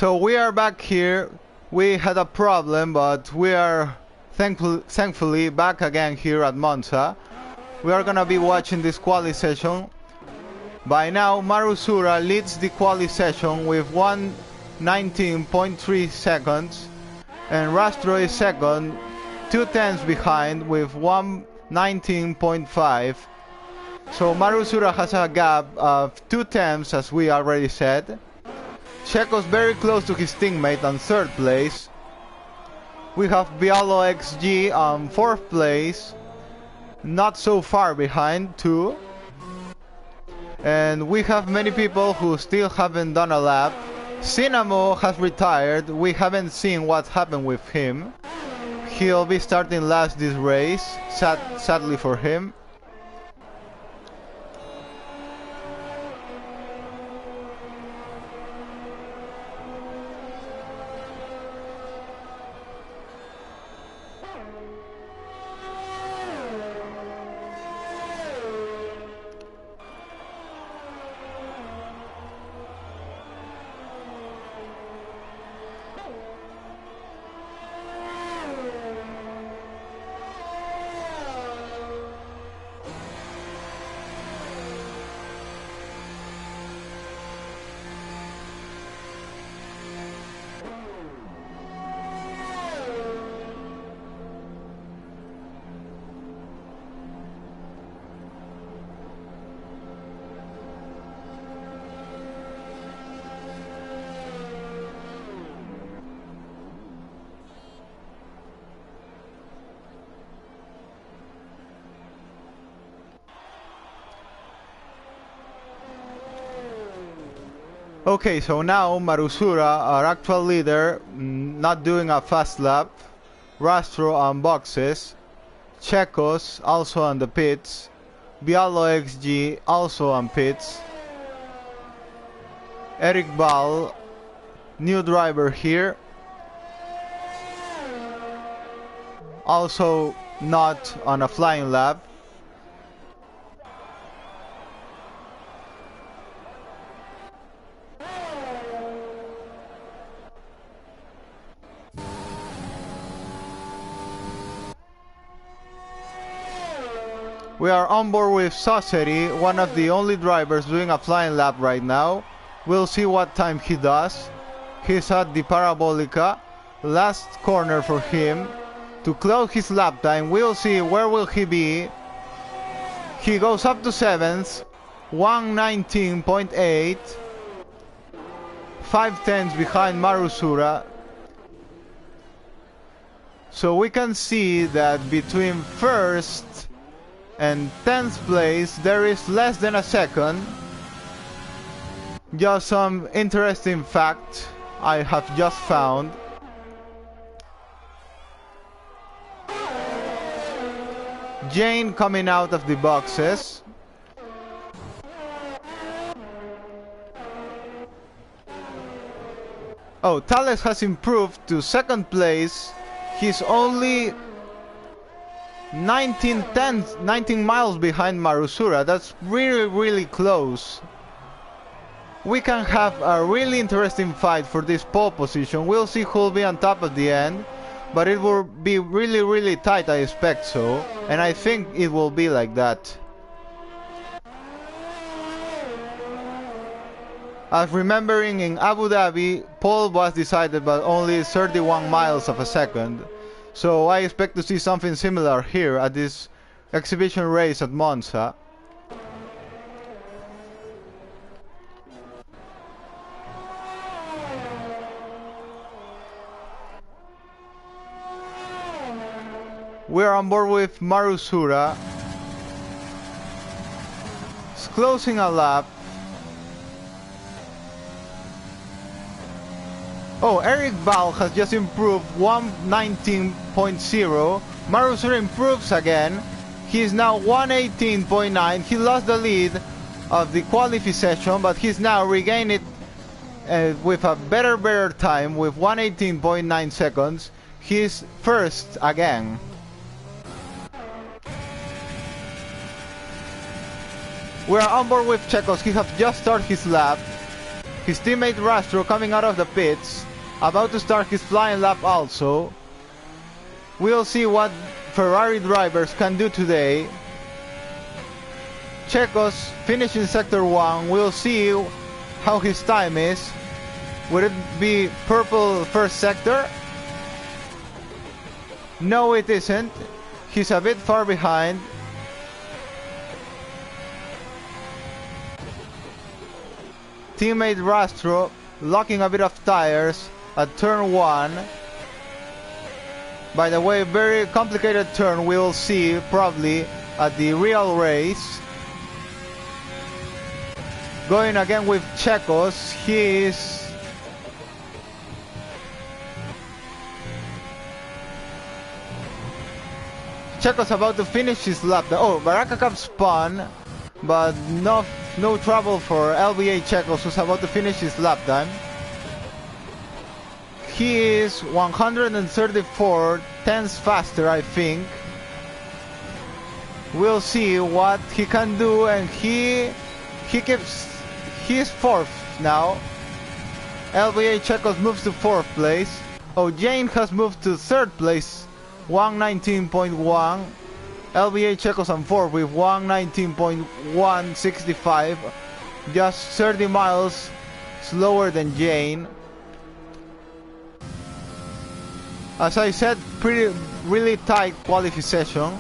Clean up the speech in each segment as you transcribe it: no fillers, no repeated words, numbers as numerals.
So we are back here. We had a problem, but we are thankfully back again here at Monza. We are gonna be watching this quali session. By now, Marusura leads the quali session with 1:19.3 seconds, and Rastro is second, 2/10 behind with 1:19.5. So Marusura has a gap of 2/10, as we already said. Checo's very close to his teammate on 3rd place. We have Bialo XG on 4th place, not so far behind too. And we have many people who still haven't done a lap. Cinamo has retired. We haven't seen what happened with him. He'll be starting last this race, sadly for him. Okay, so now Marusura, our actual leader, not doing a fast lap. Rastro on boxes. Checos also on the pits. Bialo XG also on pits. Eric Ball, new driver here. Also not on a flying lap. We are on board with Saucery, one of the only drivers doing a flying lap right now. We'll see what time he does. He's at the Parabolica. Last corner for him. To close his lap time, we'll see where will he be. He goes up to 7th. 1:19.8. 5/10 behind Marusura. So we can see that between 1st and 10th place there is less than a second. Just some interesting fact I have just found. Jane coming out of the boxes. Oh, Thales has improved to 2nd place. He's only 19 miles behind Marusura. That's really close. We can have a really interesting fight for this pole position. We'll see who'll be on top at the end, but it will be really tight, I expect so, and I think it will be like that. As remembering in Abu Dhabi, pole was decided by only 31 miles of a second. So I expect to see something similar here at this exhibition race at Monza. We're on board with Marusura. He's closing a lap. Oh, Eric Ball has just improved 1:19.0. Marusura improves again. He is now 1:18.9. He lost the lead of the qualifying session, but he's now regained it with a better time with 1:18.9 seconds. He's 1st again. We are on board with Checos. He has just started his lap. His teammate Rastro coming out of the pits, about to start his flying lap also. We'll see what Ferrari drivers can do today. Checo's finishing sector 1. We'll see how his time is. Would it be purple first sector? No, it isn't. He's a bit far behind. Teammate Rastro locking a bit of tires at turn 1. By the way, very complicated turn we'll see probably at the real race. Going again with Checos. He is Checos about to finish his lap. Oh, Baraka Cup spun, but no trouble for LBA Checos, who's about to finish his lap time. He is 134 tenths faster, I think. We'll see what he can do, and he's 4th now. LBA Checos moves to 4th place. Oh, Jane has moved to 3rd place, 119.1. LBA Checos on 4th with 119.165, just 30 miles slower than Jane. As I said, really tight qualification.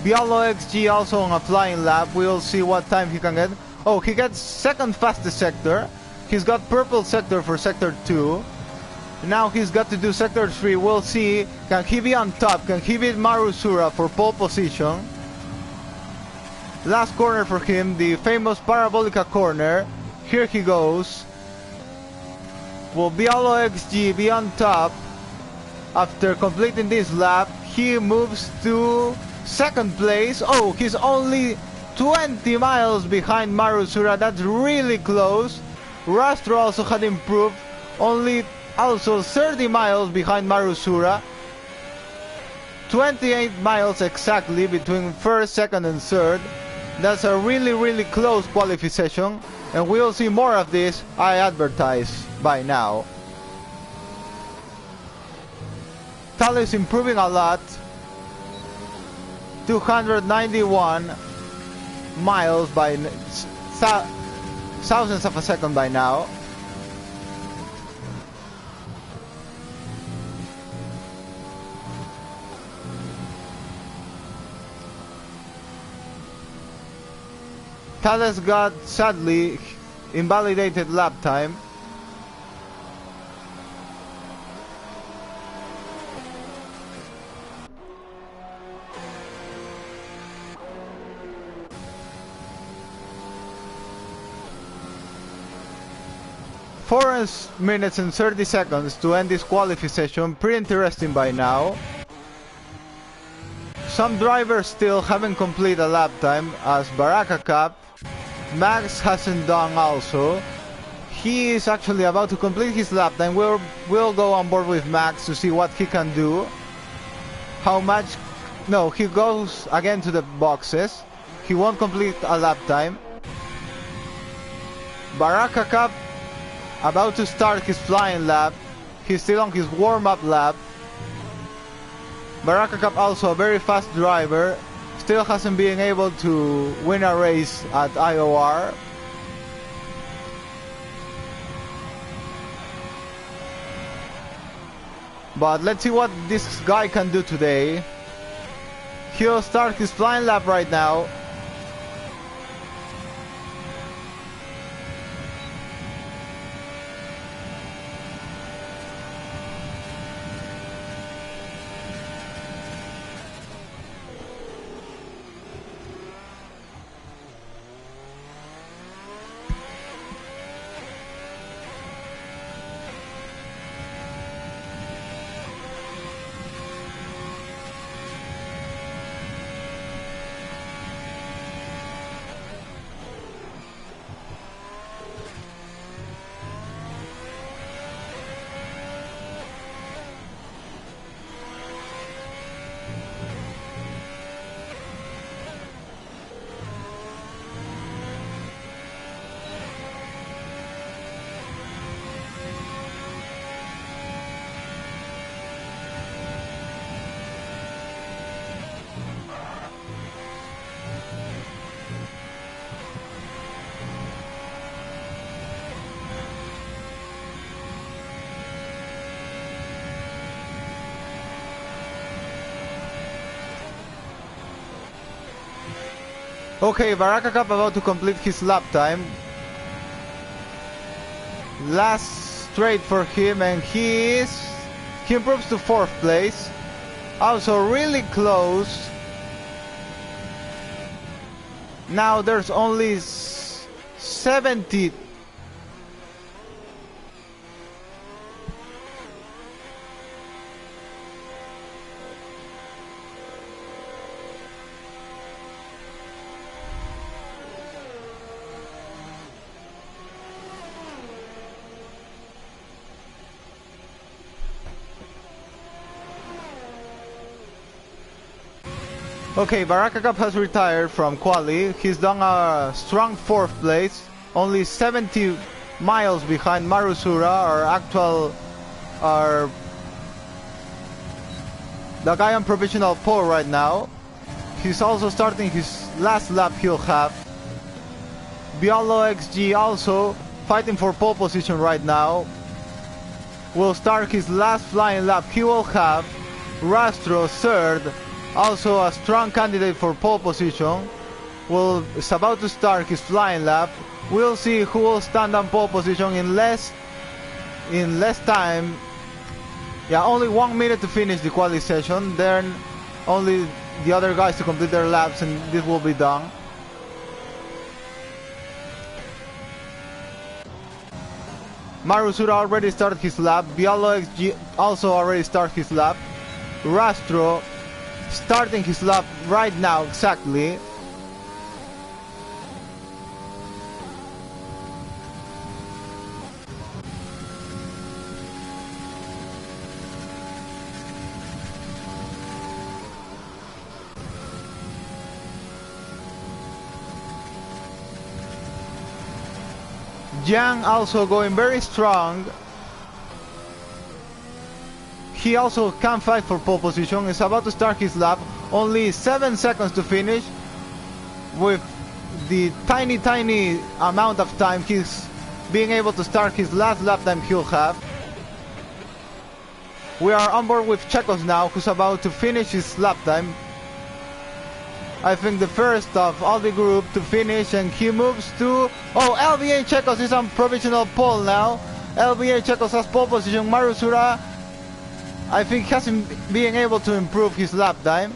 Bialo XG also on a flying lap. We'll see what time he can get. Oh, he gets 2nd fastest sector. He's got purple sector for sector 2. Now he's got to do sector 3. We'll see. Can he be on top? Can he beat Marusura for pole position? Last corner for him, the famous Parabolica corner. Here he goes. Will Bialo XG be on top? After completing this lap, he moves to 2nd place. Oh, he's only 20 miles behind Marusura. That's really close. Rastro also had improved. Only also 30 miles behind Marusura. 28 miles exactly between 1st, 2nd and 3rd. That's a really close qualification, and we'll see more of this, I advertise by now. Tal is improving a lot. 291 miles by thousandths of a second by now. Thales got, sadly, invalidated lap time. Four minutes and 30 seconds to end this qualification. Pretty interesting by now. Some drivers still haven't completed a lap time, as Baraka Cup. Max hasn't done also. He is actually about to complete his lap time. We'll go on board with Max to see what he can do. How much... No, he goes again to the boxes. He won't complete a lap time. Baraka Cup about to start his flying lap. He's still on his warm-up lap. Baraka Cup also a very fast driver. Still hasn't been able to win a race at IOR. But let's see what this guy can do today. He'll start his flying lap right now. Okay, Baraka Cup about to complete his lap time. Last straight for him, and he improves to 4th place. Also really close. Now there's only 70. Okay, Baraka Cup has retired from quali. He's done a strong 4th place, only 70 miles behind Marusura, the guy on provisional pole right now. He's also starting his last lap he'll have. Bialo XG also fighting for pole position right now. Will start his last flying lap he will have. Rastro 3rd. Also a strong candidate for pole position. Is about to start his flying lap. We'll see who will stand on pole position in less time. Yeah, only 1 minute to finish the quali session. Then only the other guys to complete their laps, and this will be done. Marusura already started his lap. Bialo XG also already started his lap. Rastro starting his lap right now exactly. Jiang also going very strong. He also can fight for pole position. Is about to start his lap. Only 7 seconds to finish. With the tiny amount of time he's being able to start his last lap time he'll have. We are on board with Chekos now, who's about to finish his lap time. I think the first of all the group to finish, and he moves to... Oh, LBA Chekos is on provisional pole now. LBA Chekos has pole position. Marusura, I think, hasn't been able to improve his lap time.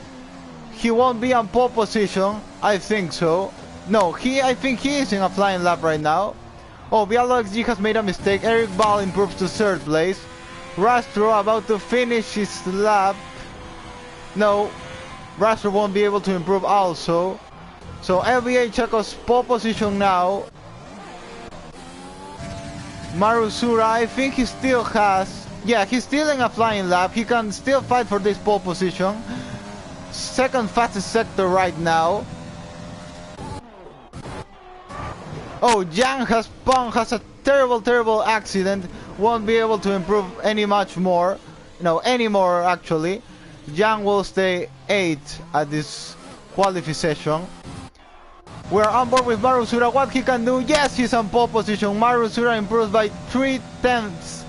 He won't be on pole position, I think so. No, I think he is in a flying lap right now. Oh, Bialo XG has made a mistake. Eric Ball improves to 3rd place. Rastro about to finish his lap. No, Rastro won't be able to improve also. So LBA Chekos pole position now. Marusura, I think he still has... Yeah, he's still in a flying lap. He can still fight for this pole position. 2nd fastest sector right now. Oh, Jiang has a terrible accident. Won't be able to improve any more actually. Jiang will stay 8th at this qualifying session. We're on board with Marusura. What he can do? Yes, he's on pole position. Marusura improves by 3/10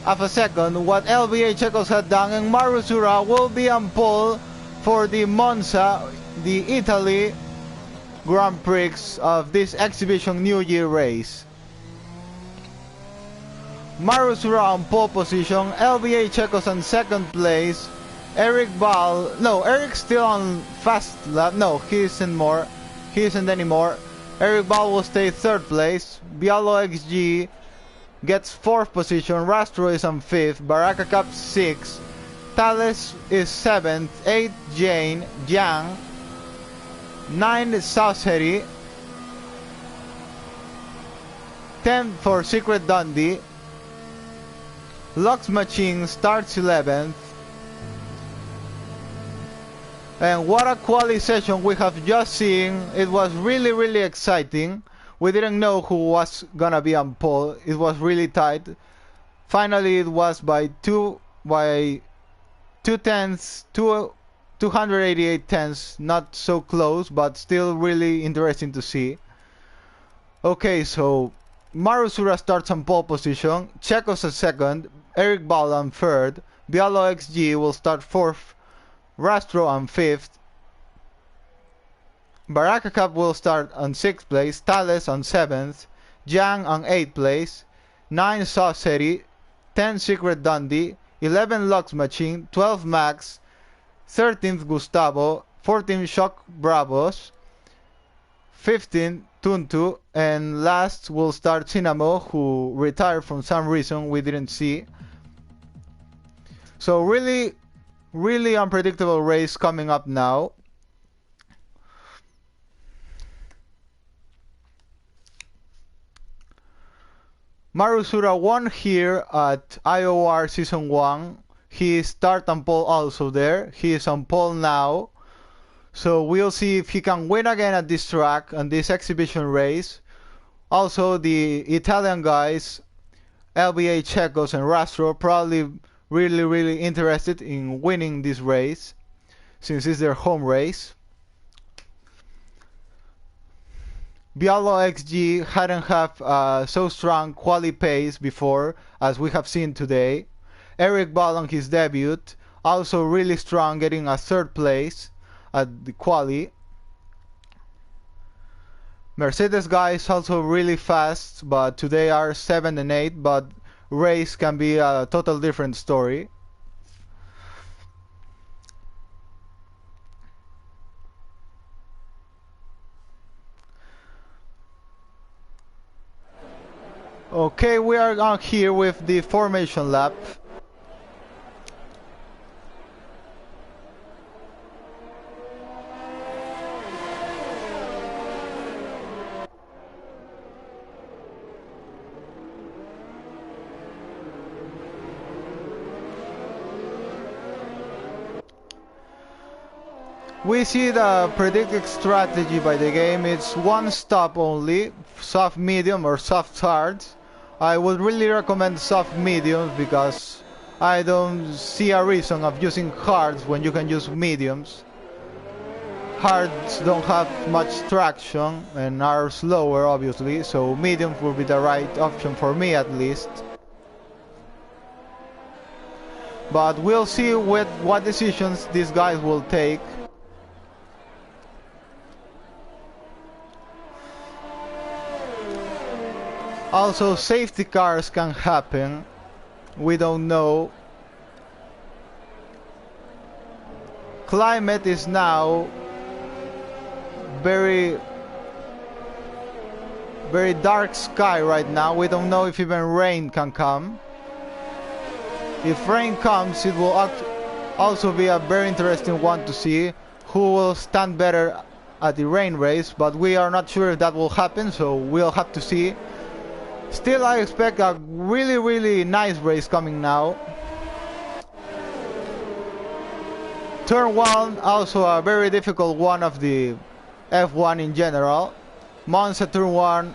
of a second what LBA Chekos had done, and Marusura will be on pole for the Monza, the Italy Grand Prix of this exhibition New Year race. Marusura on pole position, LBA Chekos on 2nd place, Eric's still on fast lap. No, he isn't anymore. Eric Ball will stay 3rd place. Bialo XG gets 4th position. Rastro is on 5th. Baraka Cup 6th. Thales is 7th. 8th Jiang. 9th Sauceri. 10th for Secret Dundee. Lux Machine starts 11th. And what a quali session we have just seen. It was really exciting. We didn't know who was gonna be on pole. It was really tight. Finally it was by 2/10, 288 tenths. Not so close, but still really interesting to see. Okay, so Marusura starts on pole position. Chekos at 2nd. Eric Ball on 3rd. Bialo XG will start 4th. Rastro on 5th. Baraka Cup will start on 6th place, Thales on 7th, Jiang on 8th place, 9 Sauceri, 10 Secret Dundee, 11 Lux Machine, 12 Max, 13th Gustavo, 14 Shock Bravos, 15 Tuntu, and last will start Cinamo, who retired from some reason we didn't see. So really unpredictable race coming up now. Marusura won here at IOR Season 1. He start on pole also there. He is on pole now. So we'll see if he can win again at this track, on this exhibition race. Also the Italian guys, LBA Checos and Rastro, probably really interested in winning this race, since it's their home race. Bialo XG hadn't have so strong quali pace before as we have seen today. Eric Ball on his debut, also really strong, getting a 3rd place at the quali. Mercedes guys also really fast, but today are 7 and 8, but race can be a total different story. Okay, we are on here with the formation lap. We see the predicted strategy by the game. It's one stop only, soft medium or soft hard. I would really recommend soft mediums because I don't see a reason of using hards when you can use mediums. Hards don't have much traction and are slower obviously, so mediums will be the right option for me at least. But we'll see what decisions these guys will take. Also, safety cars can happen. We don't know. Climate is now very dark sky right now. We don't know if even rain can come. If rain comes, it will also be a very interesting one to see who will stand better at the rain race, but we are not sure if that will happen, so we'll have to see. Still, I expect a really nice race coming now. Turn 1, also a very difficult one of the F1 in general. Monza Turn 1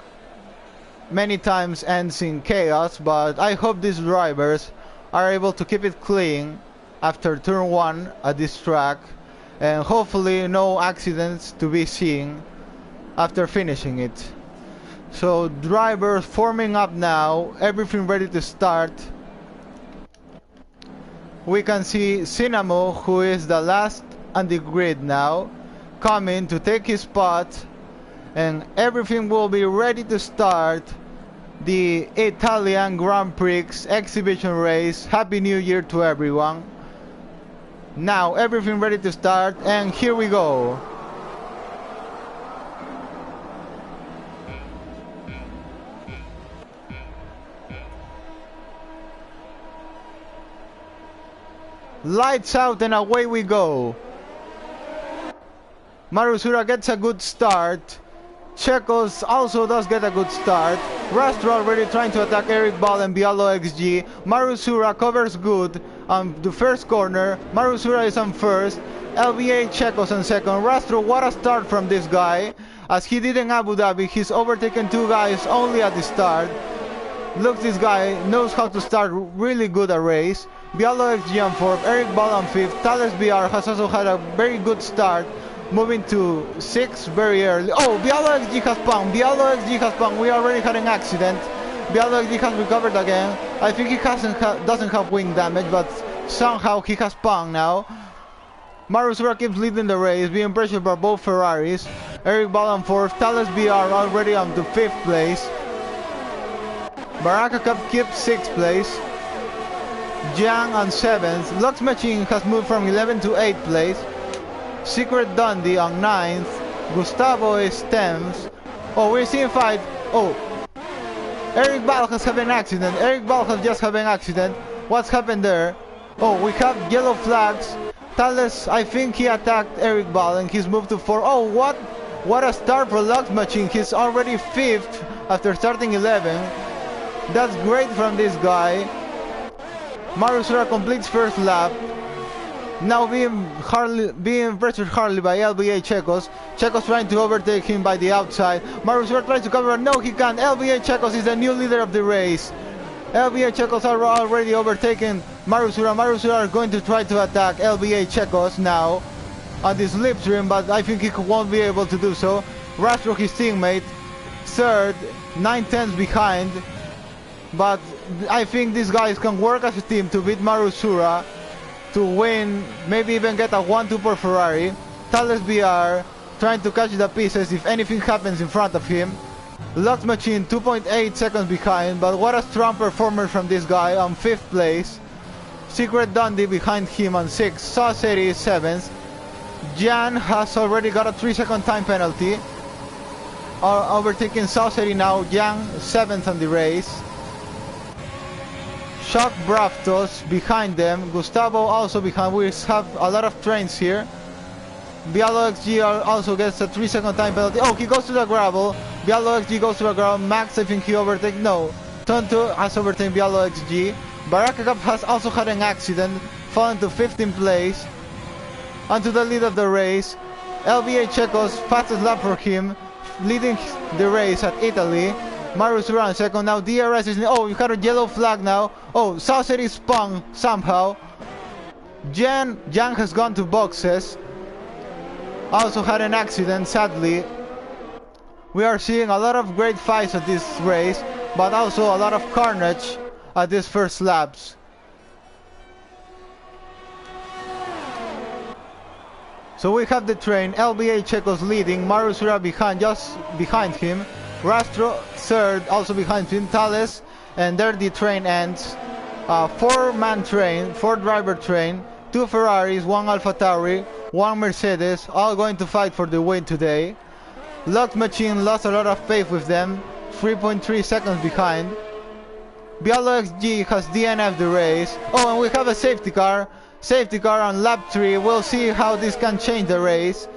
many times ends in chaos, but I hope these drivers are able to keep it clean after Turn 1 at this track, and hopefully no accidents to be seen after finishing it. So drivers forming up now, everything ready to start. We can see Cinamo, who is the last on the grid now, coming to take his spot, and everything will be ready to start the Italian Grand Prix exhibition race. Happy New Year to everyone. Now everything ready to start, and here we go. Lights out and away we go. Marusura gets a good start. Checos also does get a good start. Rastro already trying to attack Eric Ball and Bialo XG. Marusura covers good on the first corner. Marusura is on first. LBA Checos on second. Rastro, what a start from this guy. As he did in Abu Dhabi, he's overtaken 2 guys only at the start. Looks, this guy knows how to start really good a race. Bialo XG on 4th, Eric Ball on 5th, Thales BR has also had a very good start, moving to 6th very early. Oh, Bialo XG has spun, Bialo XG has spun, we already had an accident. Bialo XG has recovered again. I think he doesn't have wing damage, but somehow he has spun now. Marusura keeps leading the race, being pressured by both Ferraris. Eric Ball on 4th. Thales BR already on to 5th place. Baraka Cup keeps 6th place. Jiang on 7th. Lux Machine has moved from 11th to 8th place. Secret Dundee on 9th. Gustavo is 10th. Oh, we're seeing fight. Oh, Eric Ball has had an accident. Eric Ball has just had an accident. What's happened there? Oh, we have yellow flags. Thales, I think he attacked Eric Ball and he's moved to 4. Oh, what a start for Lux Machine. He's already 5th after starting 11. That's great from this guy. Marusura completes first lap. Now being pressured hardly by LBA Checos. Checos trying to overtake him by the outside. Marusura tries to cover. No, he can't. LBA Checos is the new leader of the race. LBA Checos are already overtaken Marusura. Marusura are going to try to attack LBA Checos now on this slipstream, but I think he won't be able to do so. Rastro, his teammate, 3rd, 9/10 behind. But I think these guys can work as a team to beat Marusura, to win, maybe even get a 1-2 for Ferrari. Thales BR trying to catch the pieces if anything happens in front of him. Lux Machine 2.8 seconds behind, but what a strong performance from this guy on 5th place. Secret Dundee behind him on 6th. Sauceri is 7th. Jan has already got a 3-second time penalty. Overtaking Sauceri now. Jan 7th on the race. Shock Braftos behind them. Gustavo also behind. We have a lot of trains here. Bialo XG also gets a 3-second time penalty. Oh, he goes to the gravel. Bialo XG goes to the gravel. Max, I think he overtakes. No. Turn 2 has overtaken Bialo XG. Baraka Cup has also had an accident, falling to 15th place. Onto the lead of the race. LBA Checos, fastest lap for him, leading the race at Italy. Marusura on 2nd. Now DRS is... Oh, you got a yellow flag now. Oh, Sauceri spun somehow. Jan has gone to boxes. Also had an accident, sadly. We are seeing a lot of great fights at this race, but also a lot of carnage at these first laps. So we have the train. LBA Checos leading, Marusura behind, just behind him. Rastro 3rd, also behind him. Thales, and there the train ends. 4-man train, 4-driver train, 2 Ferraris, 1 AlphaTauri, 1 Mercedes, all going to fight for the win today. Lux Machine lost a lot of pace with them, 3.3 seconds behind. Bialo XG has DNF'd the race. Oh, and we have a safety car. Safety car on lap 3. We'll see how this can change the race.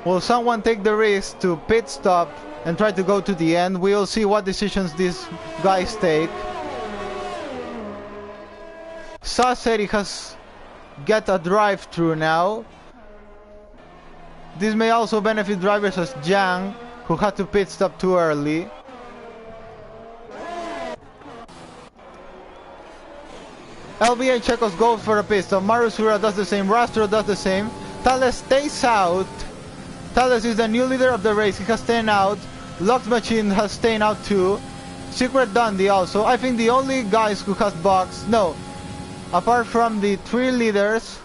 Will someone take the risk to pit stop and try to go to the end? We'll see what decisions these guys take. Sauceri has got a drive-through now. This may also benefit drivers as Jiang, who had to pit stop too early. LBA Checos goes for a pit stop. Marusura does the same. Rastro does the same. Thales stays out. Thales is the new leader of the race. He has stayed out. Lux Machine has stayed out too. Secret Dundee also. I think the only guys who has boxed. No. Apart from the 3 leaders.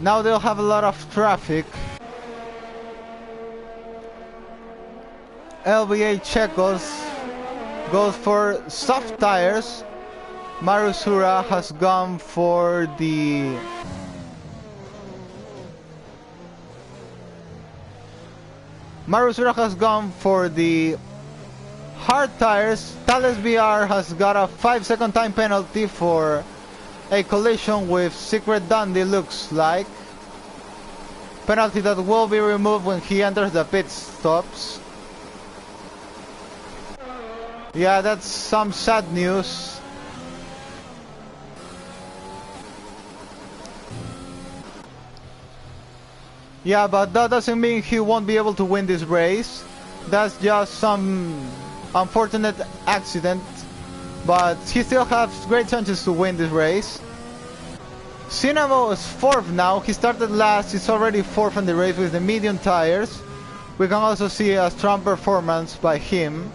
Now they'll have a lot of traffic. LBA Checos goes for soft tires. Marusura has gone for the... Marusura has gone for the hard tires. Thales BR has got a 5-second time penalty for a collision with Secret Dundee, looks like. Penalty that will be removed when he enters the pit stops. Yeah, that's some sad news. Yeah, but that doesn't mean he won't be able to win this race. That's just some unfortunate accident. But he still has great chances to win this race. Cinnamo is 4th now. He started last. He's already 4th in the race with the medium tires. We can also see a strong performance by him.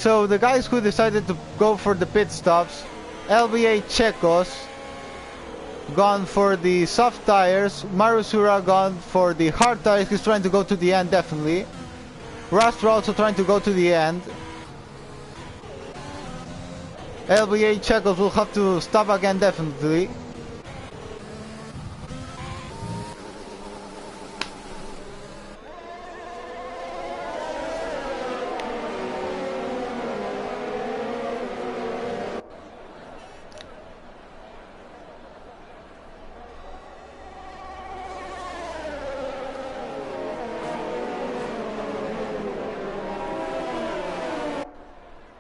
So the guys who decided to go for the pit stops, LBA Checos gone for the soft tires, Marusura gone for the hard tires. He's trying to go to the end, definitely. Rastro also trying to go to the end. LBA Checos will have to stop again, definitely.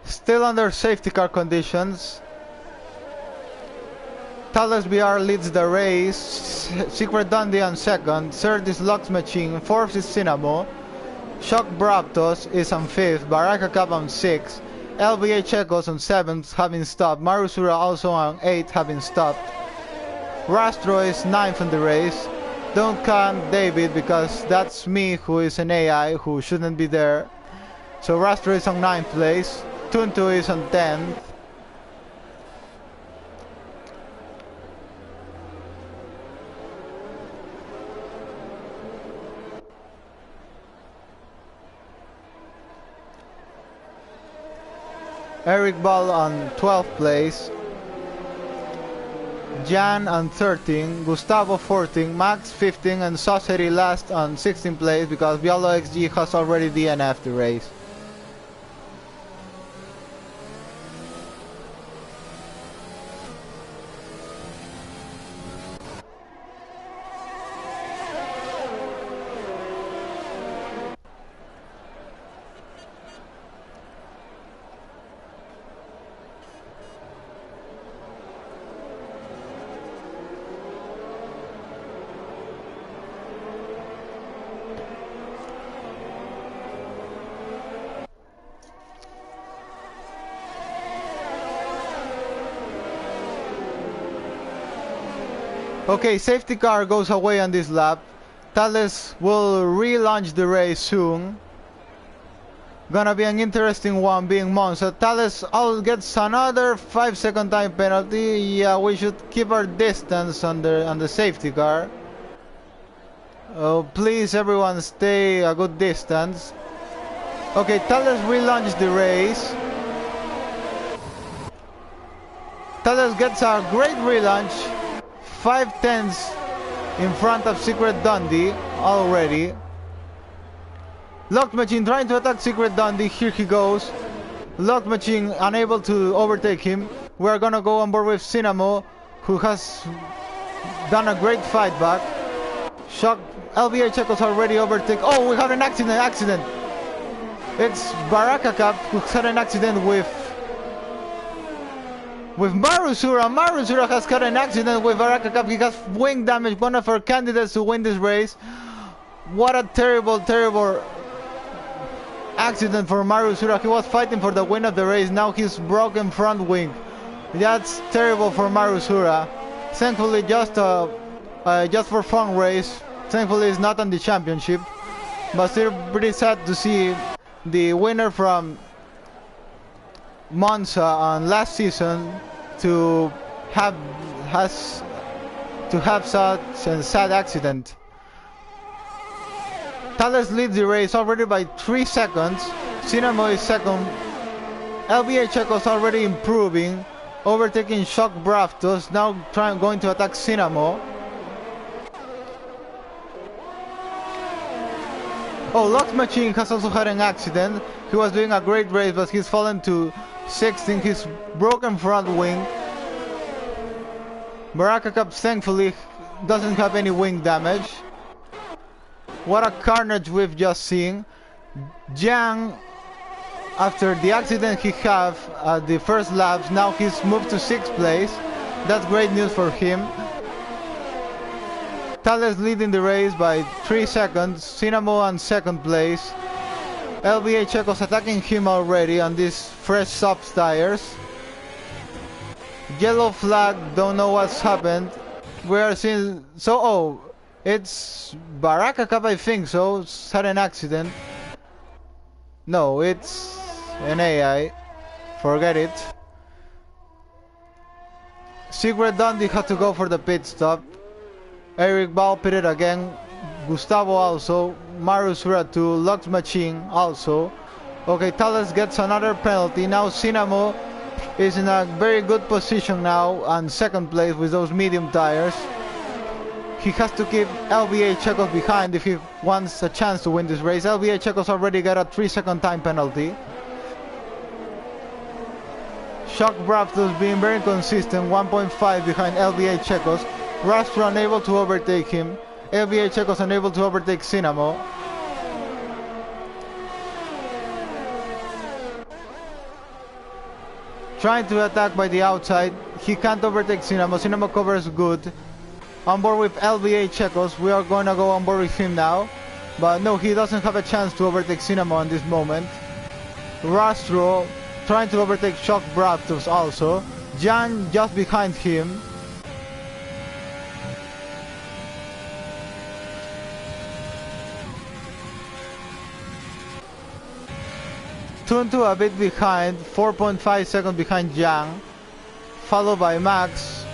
Still under safety car conditions. Thales BR leads the race. Secret Dundee on second. Third is Lux Machine. Fourth is Cinamo. Shock Braptos is on fifth. Baraka Cup on sixth. LBA Checos on seventh, having stopped. Marusura also on eighth, having stopped. Rastro is ninth in the race. Don't count David because that's me, who is an AI who shouldn't be there. So Rastro is on ninth place. Tuntu is on 10th. Eric Ball on 12th place. Jan on 13, Gustavo 14, Max 15, and Saucery last on 16th place because Biolo XG has already DNF'd the race. Okay, safety car goes away on this lap. Thales will relaunch the race soon. Gonna be an interesting one, being Monza. Thales gets another 5-second time penalty. Yeah, we should keep our distance on the safety car. Oh, please everyone stay a good distance. Okay, Thales relaunched the race. Thales gets a great relaunch. 5/10 in front of Secret Dundee already. Locked Machine trying to attack Secret Dundee. Here he goes. Locked Machine unable to overtake him. We are gonna go on board with Cinamo, who has done a great fight back. Shock LBA Checos already overtake. Oh, we have an accident. It's Baraka Cup who had an accident with Marusura. Marusura has got an accident with Baraka Cup. He has wing damage, one of our candidates to win this race. What a terrible accident for Marusura. He was fighting for the win of the race. Now he's broken front wing. That's terrible for Marusura. Thankfully, just for fun race. Thankfully, it's not on the championship. But still pretty sad to see the winner from Monza on last season to have such a sad accident. Thales leads the race already by 3 seconds. Cinamo is second. LBA Checos already improving, overtaking Shock Braftos. Now going to attack Cinamo. Oh, Lock Machine has also had an accident. He was doing a great race, but he's fallen to 16, his broken front wing. Baraka Cup thankfully doesn't have any wing damage. What a carnage we've just seen. Jiang, after the accident he had at the first laps, now he's moved to 6th place. That's great news for him. Thales leading the race by 3 seconds. Cinamo on 2nd place. LBA Checos attacking him already on these fresh soft tires. Yellow flag, don't know what's happened. We are seeing... it's Baraka Cup, I think so. Had an accident. No, it's... an AI. Forget it. Secret Dundee had to go for the pit stop. Eric Ball pitted again. Gustavo also. Marusura too. Lux Machine also. Okay, Thales gets another penalty. Now Sinamo is in a very good position now on second place with those medium tires. He has to keep LBA Checos behind if he wants a chance to win this race. LBA Checos already got a 3-second time penalty. Shock Braptos being very consistent, 1.5 behind LBA Checos. Rastro unable to overtake him. LBA Checos unable to overtake Sinamo. Trying to attack by the outside. He can't overtake Sinamo. Sinamo covers good. On board with LBA Checos. We are going to go on board with him now. But no, he doesn't have a chance to overtake Sinamo in this moment. Rastro trying to overtake Shock Braptos also. Jan just behind him. Tuntu a bit behind, 4.5 seconds behind Yang, followed by Max.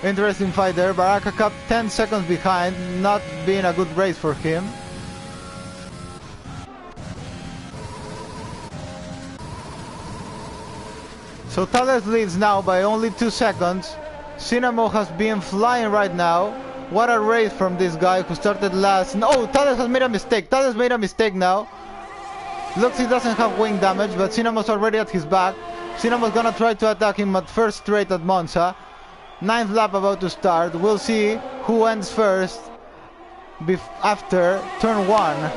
Interesting fight there. Baraka Cup 10 seconds behind, not being a good race for him. So Thales leads now by only 2 seconds. Sinamo has been flying right now. What a race from this guy who started last. No, Thales has made a mistake. Thales made a mistake now. Looks he doesn't have wing damage, but Sinamo's already at his back. Sinamo's gonna try to attack him at first straight at Monza. 9th lap about to start. We'll see who ends first after turn 1.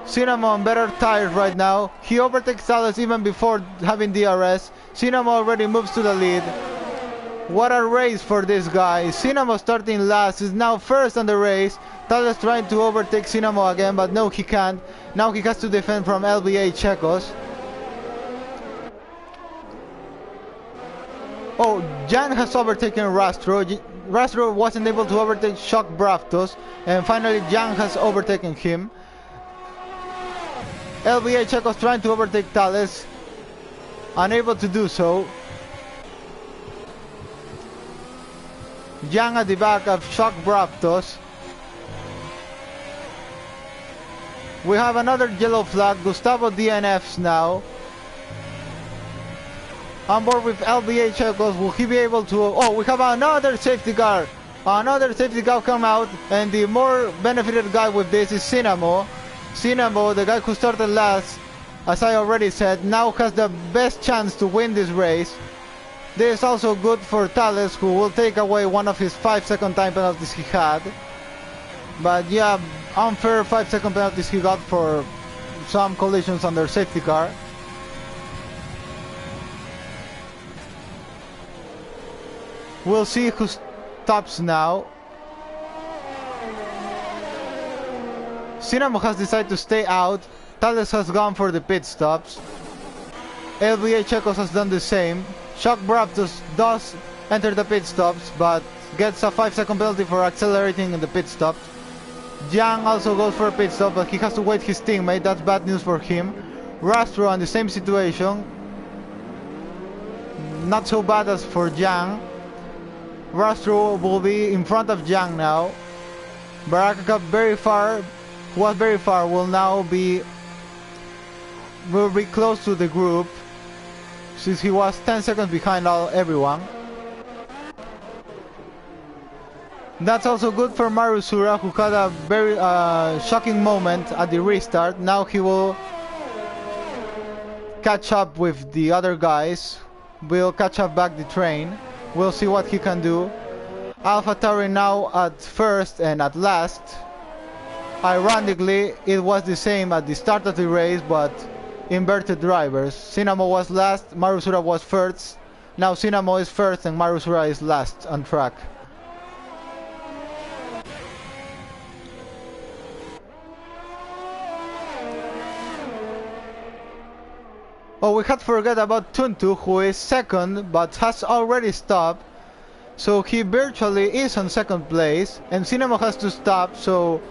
Sinamo on better tires right now. He overtakes Thales even before having DRS. Sinamo already moves to the lead. What a race for this guy. Sinamo starting last is now first on the race. Thales trying to overtake Sinamo again, but no, he can't. Now he has to defend from LBA Checos. Oh, Jan has overtaken Rastro. Rastro wasn't able to overtake Shock Braptos, and finally Jan has overtaken him. LBA Checos trying to overtake Thales, unable to do so. Yang at the back of Shock Braptos. We have another yellow flag. Gustavo DNFs now. On board with LBA Checos. Will he be able to... Oh, we have another safety car. Another safety car come out. And the more benefited guy with this is Sinamo. Sinamo, the guy who started last, as I already said, now has the best chance to win this race. This is also good for Thales, who will take away one of his 5-second time penalties he had. But yeah, unfair 5-second penalties he got for some collisions on their safety car. We'll see who stops now. Sinamo has decided to stay out. Thales has gone for the pit stops. LBA Checos has done the same. Shock Braptos does enter the pit stops, but gets a 5-second penalty for accelerating in the pit stop. Jiang also goes for a pit stop, but he has to wait his teammate. That's bad news for him. Rastro in the same situation. Not so bad as for Jiang. Rastro will be in front of Jiang now. Baraka Cup was very far, will now be close to the group, since he was 10 seconds behind everyone. That's also good for Marusura, who had a very shocking moment at the restart. Now he will catch up with the other guys. Will catch up back the train. We'll see what he can do. AlphaTauri now at first and at last. Ironically, it was the same at the start of the race, but inverted drivers. Sinamo was last, Marusura was first. Now Sinamo is first and Marusura is last on track. Oh, we had forgot about Tuntu, who is second but has already stopped. So he virtually is on second place, and Sinamo has to stop, so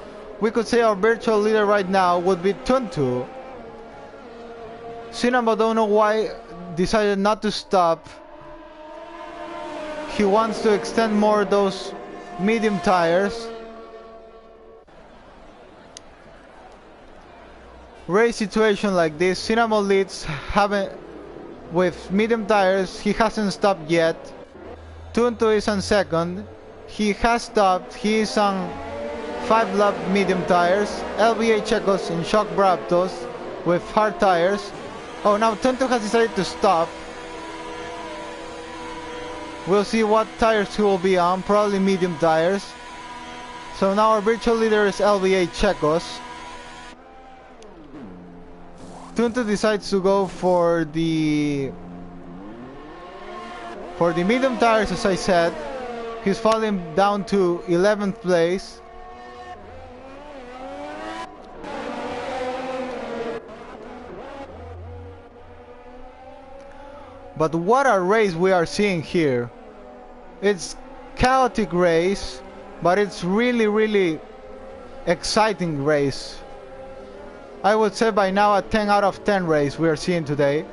we could say our virtual leader right now would be Tuntu. Cinnamon, don't know why, decided not to stop. He wants to extend more those medium tires. Race situation like this, Cinnamon leads haven't with medium tires. He hasn't stopped yet. Tuntu is on second. He has stopped. He is on 5-lap medium tires. LBA Checos in Shock Braptos with hard tires. Oh, now Tuntu has decided to stop. We'll see what tires he will be on. Probably medium tires. So now our virtual leader is LBA Checos. Tuntu decides to go for the medium tires, as I said. He's falling down to 11th place. But what a race we are seeing here. It's chaotic race, but it's really exciting race. I would say by now a 10 out of 10 race we are seeing today.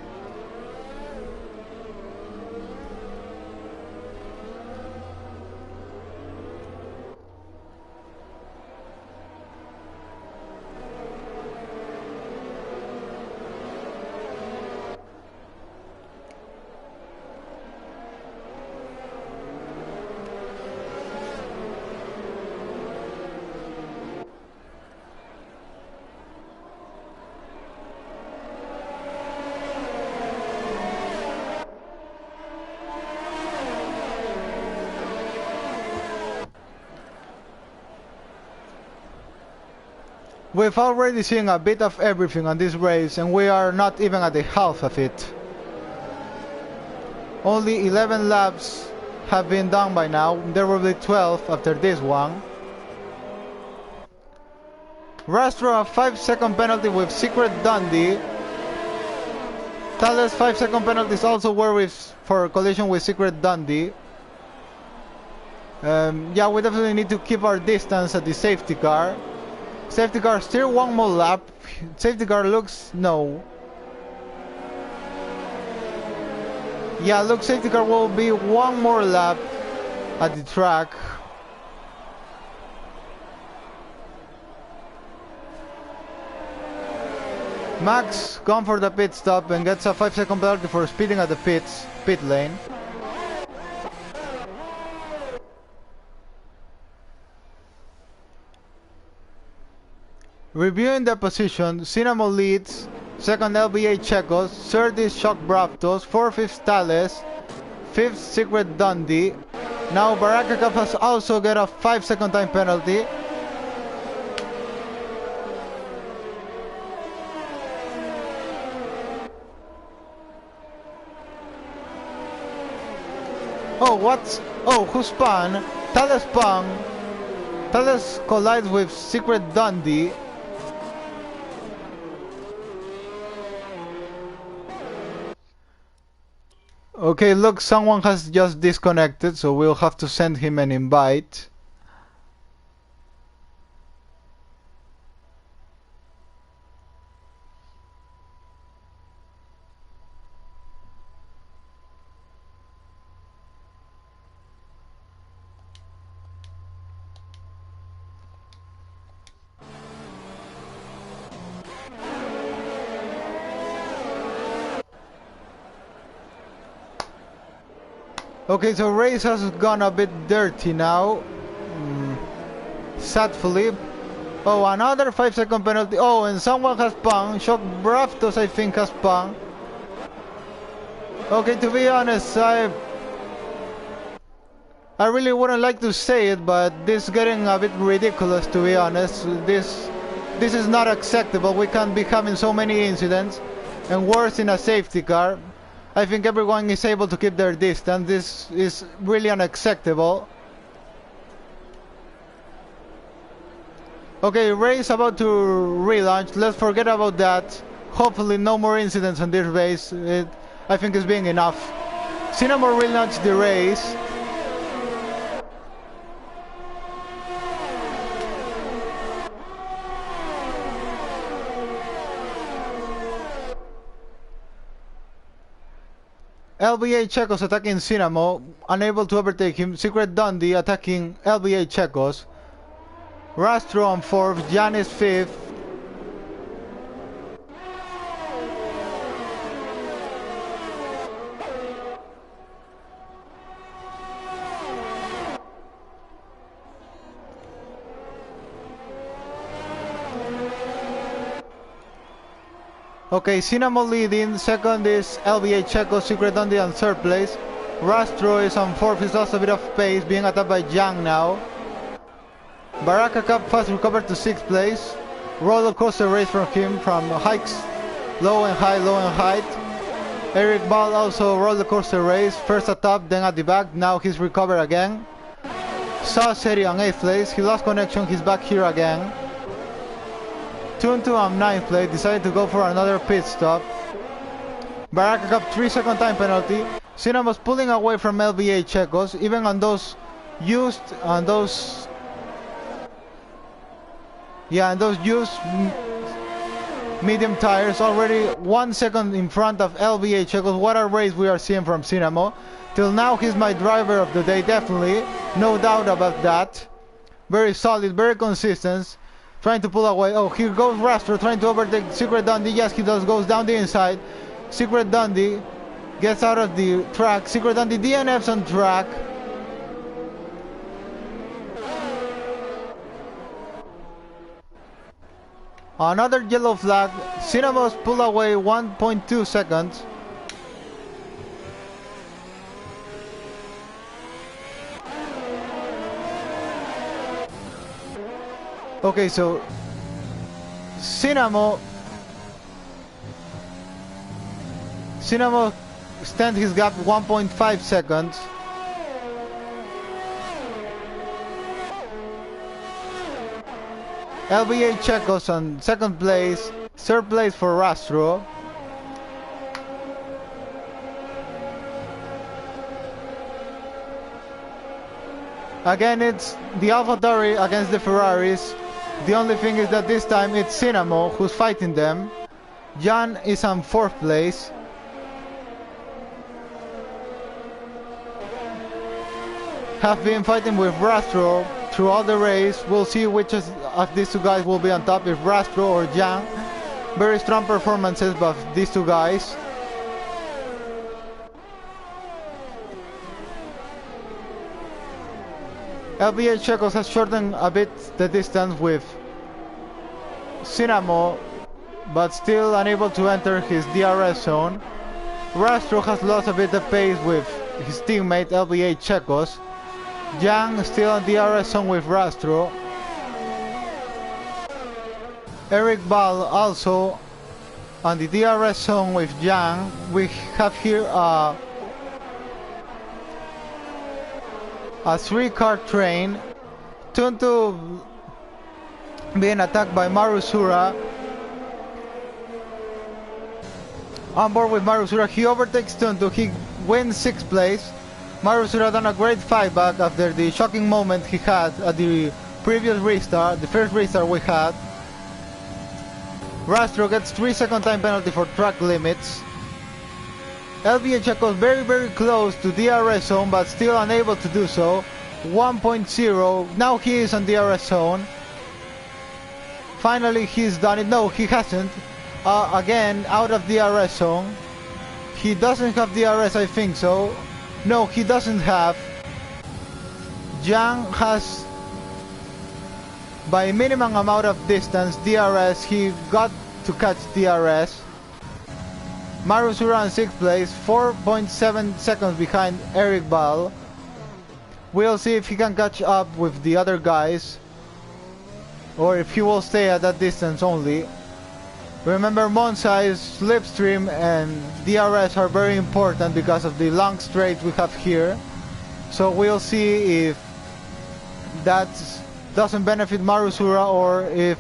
We've already seen a bit of everything on this race, and we are not even at the half of it. Only 11 laps have been done by now. There will be 12 after this one. Rastro a 5-second penalty with Secret Dundee. Thales 5-second penalties also were for collision with Secret Dundee. Yeah, we definitely need to keep our distance at the safety car. Safety car still one more lap. Safety car looks no. Yeah, look, safety car will be one more lap at the track. Max gone for the pit stop and gets a 5-second penalty for speeding at the pit lane. Reviewing the position, Cinnamon leads, second LBA Checos, third is Shock Braptos, fourth is Thales, fifth Secret Dundee. Now Baraka Cup has also got a 5-second time penalty. Oh, what? Oh, who spun? Thales spun. Thales collides with Secret Dundee. Okay, look, someone has just disconnected, so we'll have to send him an invite. Okay, so race has gone a bit dirty now. Sadly. Oh, another 5-second penalty. Oh, and someone has spun. Shock Braftos, I think, has spun. Okay, to be honest, I really wouldn't like to say it, but this is getting a bit ridiculous, to be honest. This is not acceptable. We can't be having so many incidents, and worse in a safety car. I think everyone is able to keep their distance. This is really unacceptable. Okay, race about to relaunch. Let's forget about that. Hopefully no more incidents on this race. I think it's being enough. Cinnamon relaunched the race. LBA Checos attacking Cinnamo, unable to overtake him. Secret Dundee attacking LBA Checos. Rastro on 4th, Jan is 5th. Okay, Cinnamo leading, second is LBA Checo, Secret Dundee on 3rd place. Rastro is on 4th, he's lost a bit of pace, being attacked by Jang now. Baraka Cup fast recovered to 6th place. Roller coaster race from him, from hikes, low and high, low and height. Eric Ball also roller coaster race, first at top, then at the back, now he's recovered again. Seri on 8th place, he lost connection, he's back here again. Tuntu on 9th place, decided to go for another pit stop. Baraka Cup 3-second time penalty. Cinnamo's pulling away from LBA Checos, even on those used, medium tires, already 1 second in front of LBA Checos. What a race we are seeing from Cinnamo. Till now he's my driver of the day, definitely, no doubt about that. Very solid, very consistent. Trying to pull away. Oh, here goes Rastro trying to overtake Secret Dundee. Yes, he does. Goes down the inside. Secret Dundee gets out of the track. Secret Dundee DNFs on track. Another yellow flag. Cinnamo's pull away 1.2 seconds. Okay, so Cinnamo stands his gap 1.5 seconds. LBA Checos on 2nd place, 3rd place for Rastro. Again, it's the AlphaTauri against the Ferraris. The only thing is that this time it's Cinnamo who's fighting them. Jan is on 4th place. Have been fighting with Rastro throughout the race. We'll see which of these two guys will be on top, if Rastro or Jan. Very strong performances by these two guys. LBA Checos has shortened a bit the distance with Cinnamo, but still unable to enter his DRS zone. Rastro has lost a bit of pace with his teammate LBA Checos. Yang still on DRS zone with Rastro. Eric Ball also on the DRS zone with Yang. We have here a 3-car train. Tuntu being attacked by Marusura. On board with Marusura, he overtakes Tuntu. He wins 6th place. Marusura done a great fight back after the shocking moment he had at the previous restart, the first restart we had. Rastro gets 3-second time penalty for track limits. LBA Checos very close to DRS zone, but still unable to do so. 1.0, now he is on DRS zone. Finally he's done it. No, he hasn't. Again, out of DRS zone. He doesn't have DRS, I think so. No, he doesn't have. Jiang has, by minimum amount of distance, DRS. He got to catch DRS. Marusura in 6th place, 4.7 seconds behind Eric Ball. We'll see if he can catch up with the other guys, or if he will stay at that distance only. Remember, Monza's slipstream and DRS are very important because of the long straight we have here. So we'll see if that doesn't benefit Marusura, or if,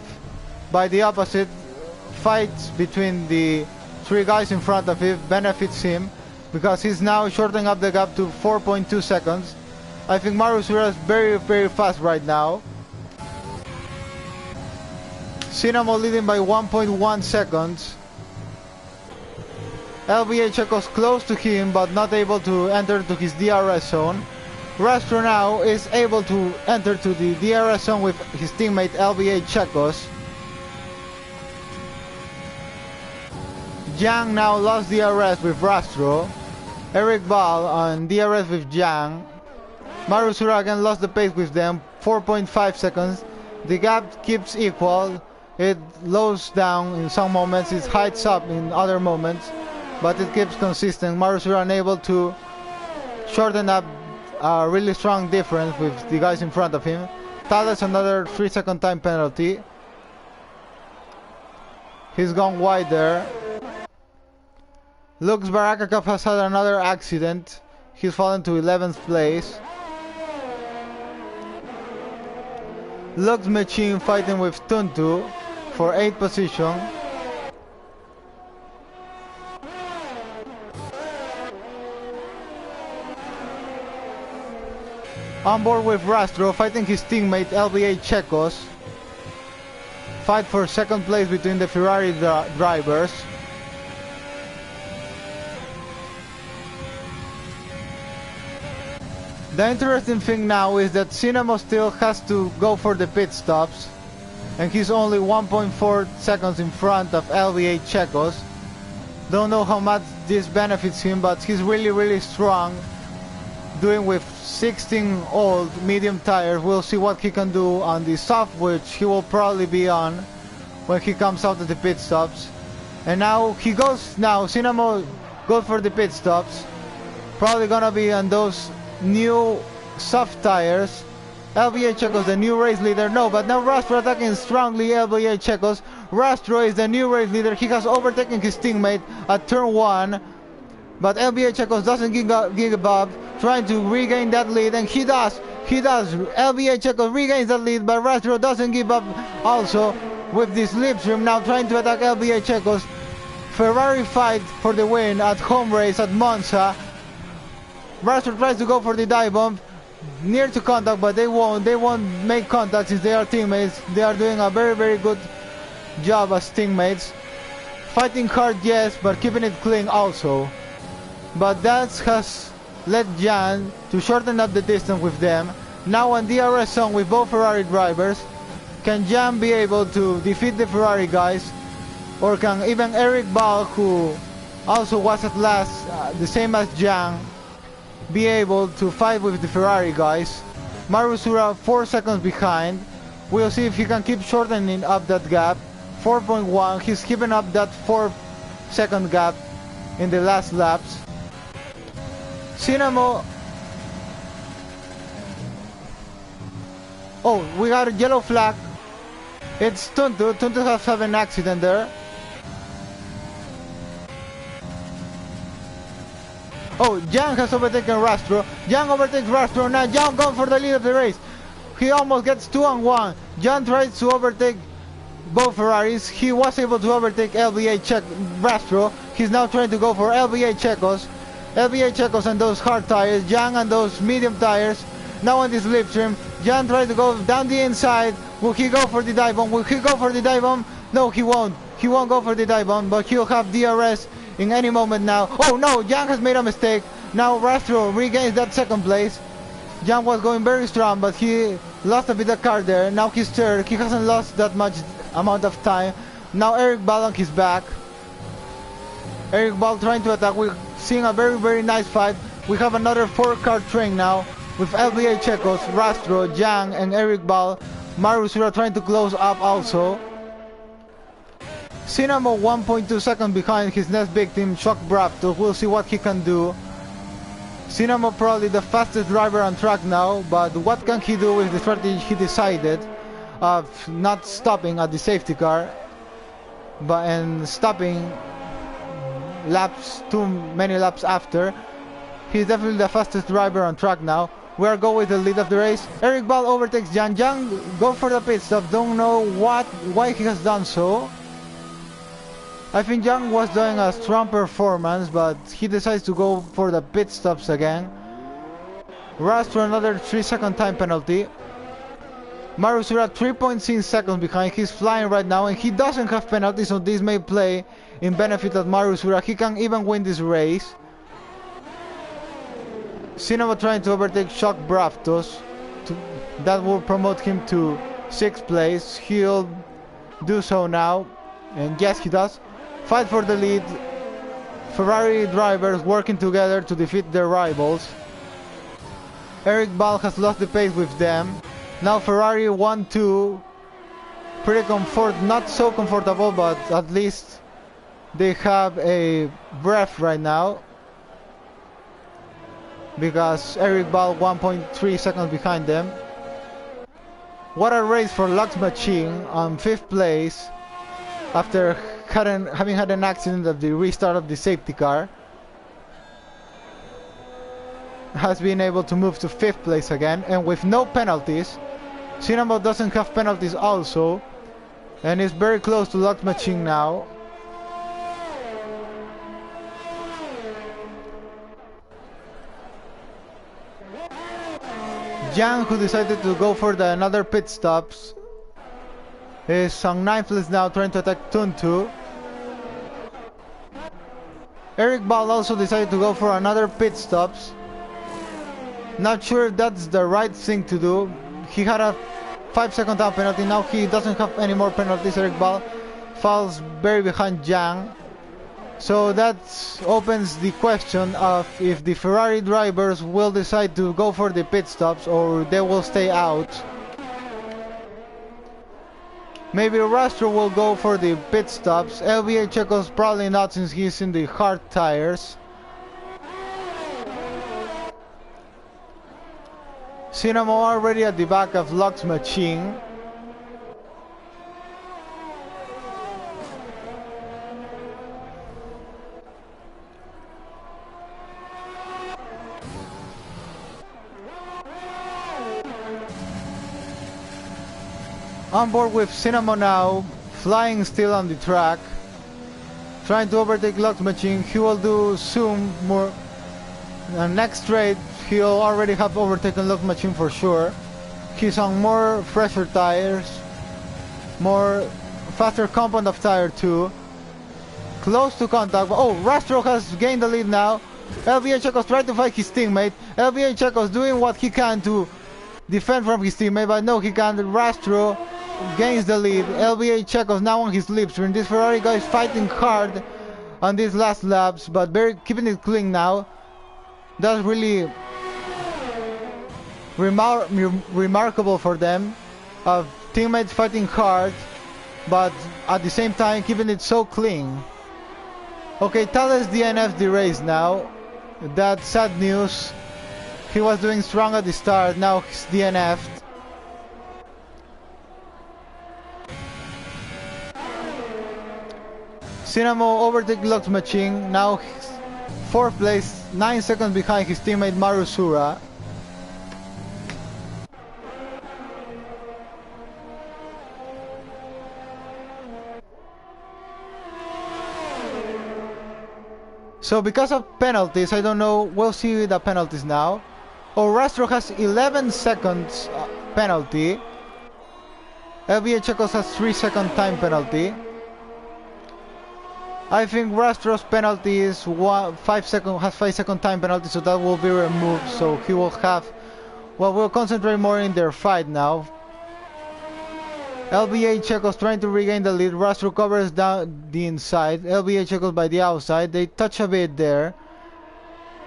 by the opposite, fights between the 3 guys in front of him benefits him, because he's now shortening up the gap to 4.2 seconds. I think Marusura is very fast right now. Cinnamo leading by 1.1 seconds. LBA Checos close to him but not able to enter to his DRS zone. Rastro now is able to enter to the DRS zone with his teammate LBA Checos. Jiang now lost DRS with Rastro. Eric Ball on DRS with Jiang. Marusura again lost the pace with them, 4.5 seconds. The gap keeps equal. It lows down in some moments, it heights up in other moments, but it keeps consistent. Marusura unable to shorten up a really strong difference with the guys in front of him. Thales another 3-second time penalty. He's gone wide there. Lux Barakakov has had another accident. He's fallen to 11th place. Lux Machine fighting with Tuntu for 8th position. On board with Rastro fighting his teammate LBA Checos. Fight for 2nd place between the Ferrari drivers. The interesting thing now is that Cinemo still has to go for the pit stops, and he's only 1.4 seconds in front of LBA Checos. Don't know how much this benefits him, but he's really strong, doing with 16 old medium tires. We'll see what he can do on the soft, which he will probably be on when he comes out of the pit stops. And now he goes, Cinemo goes for the pit stops, probably gonna be on those new soft tires. LBA Checos the new race leader. No, but now Rastro attacking strongly LBA Checos. Rastro is the new race leader. He has overtaken his teammate at turn 1, but LBA Checos doesn't give up, trying to regain that lead, and he does. LBA Checos regains that lead, but Rastro doesn't give up also with this slipstream, now trying to attack LBA Checos. Ferrari fight for the win at home race at Monza. Rastro tries to go for the dive bomb, near to contact, but they won't make contact since they are teammates. They are doing a very good job as teammates. Fighting hard, yes, but keeping it clean also. But that has led Jan to shorten up the distance with them. Now on DRS zone with both Ferrari drivers. Can Jan be able to defeat the Ferrari guys? Or can even Eric Ball, who also was at last, the same as Jan, be able to fight with the Ferrari guys? Marusura 4 seconds behind. We'll see if he can keep shortening up that gap. 4.1, he's keeping up that 4-second gap in the last laps. Cinemo. Oh, we got a yellow flag. It's Tuntu. Tuntu has had an accident there. Oh, Jiang has overtaken Rastro. Jiang overtakes Rastro. Now Jiang going for the lead of the race. He almost gets 2-on-1. Jiang tries to overtake both Ferraris. He was able to overtake LBA Rastro. He's now trying to go for LBA Checos. LBA Checos and those hard tires. Jiang and those medium tires. Now on this slipstream, Jiang tries to go down the inside. Will he go for the dive bomb? Will he go for the dive bomb? No, he won't. He won't go for the dive bomb, but he'll have DRS in any moment now. Oh no, Jiang has made a mistake. Now Rastro regains that 2nd place. Jiang was going very strong, but he lost a bit of car there. Now he's 3rd. He hasn't lost that much amount of time. Now Eric Ball on his back. Eric Ball trying to attack. We're seeing a very nice fight. We have another 4-car train now with LBA Checos, Rastro, Jiang, and Eric Ball. Marusura trying to close up also. Cinemo 1.2 seconds behind his next victim, Shock Braptor. We'll see what he can do. Cinemo probably the fastest driver on track now, but what can he do with the strategy he decided of not stopping at the safety car, and stopping too many laps after. He's definitely the fastest driver on track now. We are going with the lead of the race. Eric Ball overtakes Jiang. Jiang go for the pit stop. Don't know why he has done so. I think Jiang was doing a strong performance, but he decides to go for the pit stops again. Rastro another 3-second time penalty. Marusura 3.6 seconds behind. He's flying right now and he doesn't have penalties, so this may play in benefit of Marusura. He can even win this race. Cinnamon trying to overtake Shock Braftos. That will promote him to 6th place. He'll do so now. And yes, he does. Fight for the lead. Ferrari drivers working together to defeat their rivals. Eric Ball has lost the pace with them. Now Ferrari 1-2. Pretty not so comfortable, but at least they have a breath right now. Because Eric Ball 1.3 seconds behind them. What a race for Lux Machine on 5th place after having had an accident at the restart of the safety car. Has been able to move to 5th place again and with no penalties. Cinnamon doesn't have penalties also and is very close to Lux Machine now. Yang, who decided to go for another pit stops, is on 9th place now, trying to attack Tuntu. Eric Ball also decided to go for another pit stops. Not sure if that's the right thing to do. He had a 5-second time penalty, now he doesn't have any more penalties. Eric Ball falls very behind Jiang. So that opens the question of if the Ferrari drivers will decide to go for the pit stops or they will stay out. Maybe Rastro will go for the pit stops. LBA Checo's probably not, since he's in the hard tires. Cinnamo already at the back of Lux Machine. On board with Cinnamo now, flying still on the track, trying to overtake Lux Machine. He will do soon more. Next straight, he'll already have overtaken Lux Machine for sure. He's on more fresher tires, more faster compound of tire too. Close to contact. Oh, Rastro has gained the lead now. LBA Checo's trying to fight his teammate. LBA Checo's doing what he can to defend from his teammate, but no, he can't. Rastro gains the lead. LBA Checo's now on his slipstream. This Ferrari guy is fighting hard on these last laps, but keeping it clean now. That's really remarkable for them, of teammates fighting hard, but at the same time keeping it so clean. Okay, Thales DNF'd the race now. That's sad news. He was doing strong at the start, now he's DNF'd. Cinnamo overtakes Lux Machine, now he's 4th place, 9 seconds behind his teammate Marusura. So because of penalties, I don't know, we'll see the penalties now. Oh, Rastro has 11 seconds penalty. LBA Checos has 3-second time penalty. I think Rastro's penalty is 5-second time penalty, so that will be removed. So he will have, well, we'll concentrate more in their fight now. LBA Checos trying to regain the lead. Rastro covers down the inside. LBA Checos by the outside. They touch a bit there,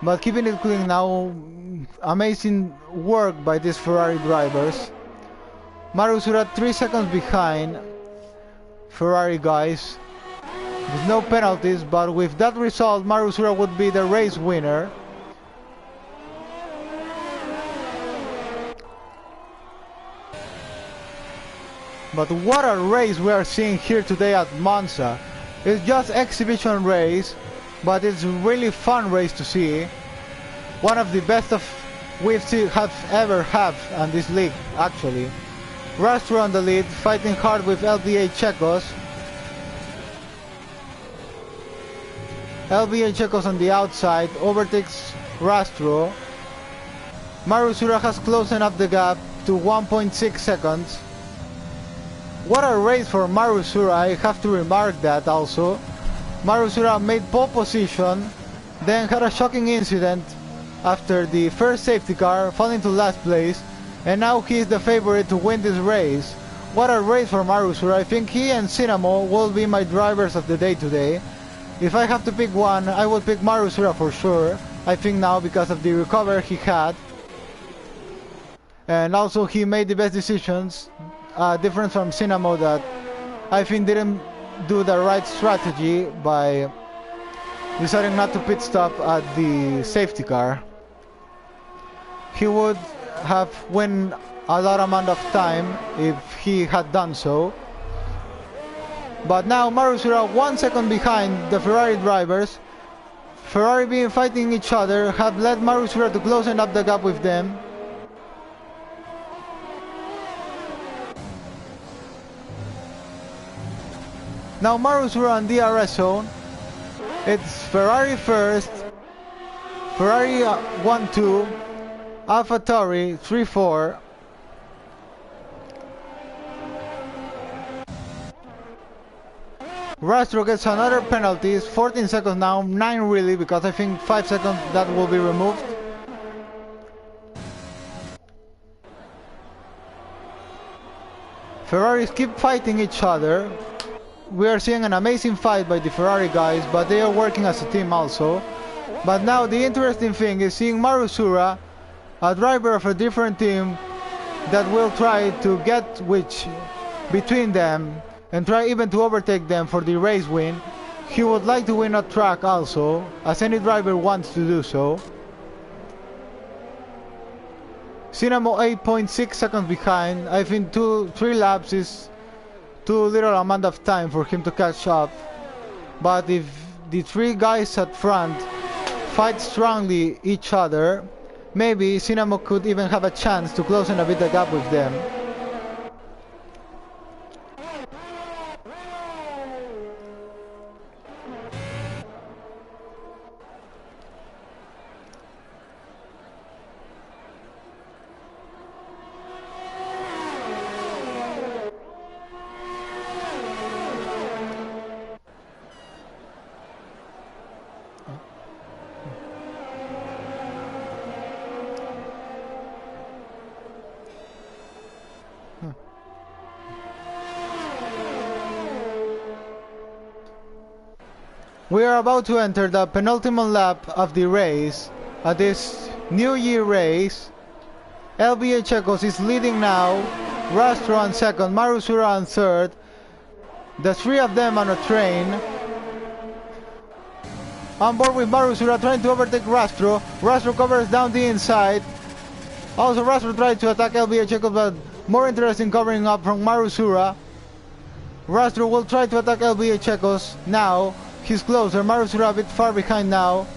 but keeping it clean now. Amazing work by these Ferrari drivers. Marusura 3 seconds behind Ferrari guys. With no penalties, but with that result, Marusura would be the race winner. But what a race we are seeing here today at Monza. It's just exhibition race, but it's a really fun race to see. One of the best we've ever had on this league, actually. Rastro on the lead, fighting hard with LBA Checos. LBA Checos on the outside, overtakes Rastro. Marusura has closed up the gap to 1.6 seconds. What a race for Marusura, I have to remark that also. Marusura made pole position, then had a shocking incident after the first safety car, falling to last place, and now he is the favorite to win this race. What a race for Marusura. I think he and Cinnamo will be my drivers of the day today. If I have to pick one, I would pick Marusura for sure. I think now because of the recovery he had. And also he made the best decisions, different from Cinnamo that I think didn't do the right strategy by deciding not to pit stop at the safety car. He would have won a lot amount of time if he had done so. But now Marusura 1 second behind the Ferrari drivers. Ferrari being fighting each other have led Marusura to closing up the gap with them. Now Marusura on DRS zone. It's Ferrari first, Ferrari 1-2, AlphaTauri 3-4. Rastro gets another penalty. It's 14 seconds now, 9 really, because I think 5 seconds that will be removed. Ferraris keep fighting each other. We are seeing an amazing fight by the Ferrari guys, but they are working as a team also. But now the interesting thing is seeing Marusura, a driver of a different team, that will try to get which between them and try even to overtake them for the race win. He would like to win a track also, as any driver wants to do so. Cinnamo 8.6 seconds behind. I think 3 laps is too little amount of time for him to catch up. But if the 3 guys at front fight strongly each other, maybe Cinnamo could even have a chance to close in a bit the gap with them. We are about to enter the penultimate lap of the race at this New Year race. LBA Checos is leading now, Rastro on second, Marusura on third. The 3 of them on a train. On board with Marusura trying to overtake Rastro. Rastro covers down the inside. Also Rastro tried to attack LBA Checos, but more interesting covering up from Marusura. Rastro will try to attack LBA Checos now. He's closer, Marusura a bit far behind now.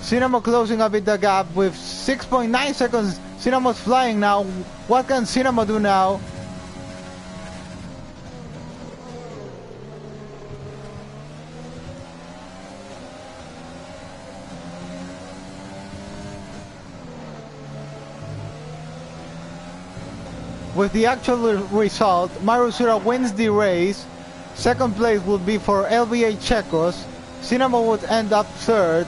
Cinnamo closing a bit the gap with 6.9 seconds. Cinnamo's flying now. What can Cinnamo do now? With the actual result, Marusura wins the race. Second place would be for LBA Checos. Cinnamo would end up third,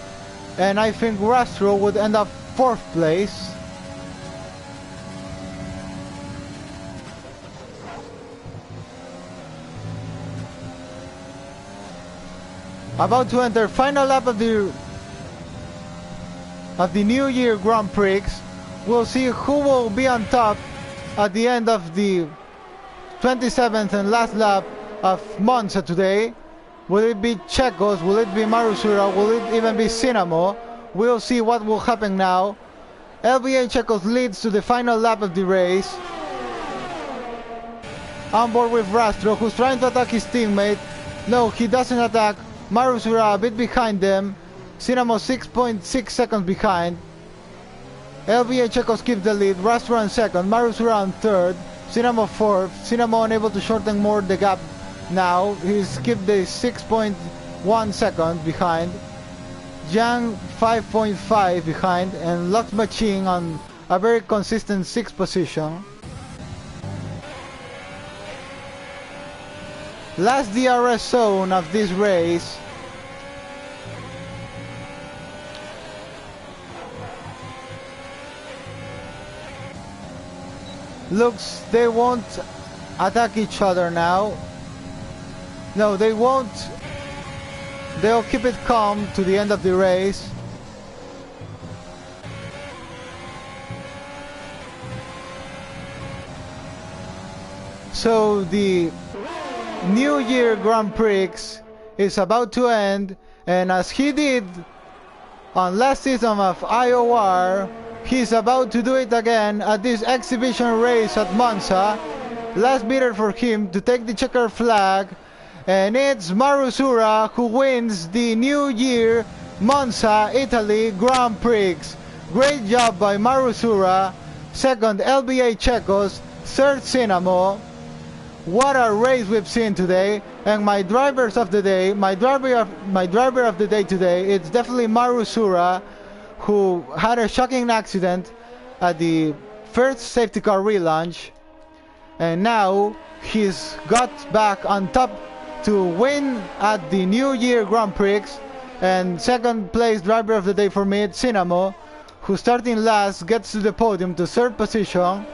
and I think Rastro would end up fourth place. About to enter final lap of the New Year Grand Prix. We'll see who will be on top at the end of the 27th and last lap of Monza today. Will it be Checos? Will it be Marusura? Will it even be Cinnamo? We'll see what will happen now. LBA Checos leads to the final lap of the race. On board with Rastro, who's trying to attack his teammate. No, he doesn't attack. Marusura a bit behind them. Cinnamo 6.6 seconds behind. LBA Checos keeps the lead. Rastro on second, Marusura on third, Cinnamo fourth. Cinnamo unable to shorten more the gap now. He's kept the 6.1 seconds behind. Jiang 5.5 behind, and Lux Machine on a very consistent 6th position. Last DRS zone of this race. Looks they won't attack each other now. No, they won't. They'll keep it calm to the end of the race. So the New Year Grand Prix is about to end, and as he did on last season of IOR, he's about to do it again at this exhibition race at Monza. Last bidder for him to take the checker flag, and it's Marusura who wins the New Year Monza Italy Grand Prix. Great job by Marusura. Second, LBA Checos. Third, Cinamo. What a race we've seen today. And my drivers of the day, my driver of the day today, it's definitely Marusura, who had a shocking accident at the first safety car relaunch, and now he's got back on top to win at the New Year Grand Prix. And second place driver of the day for me, Cinamo, who starting last gets to the podium to third position,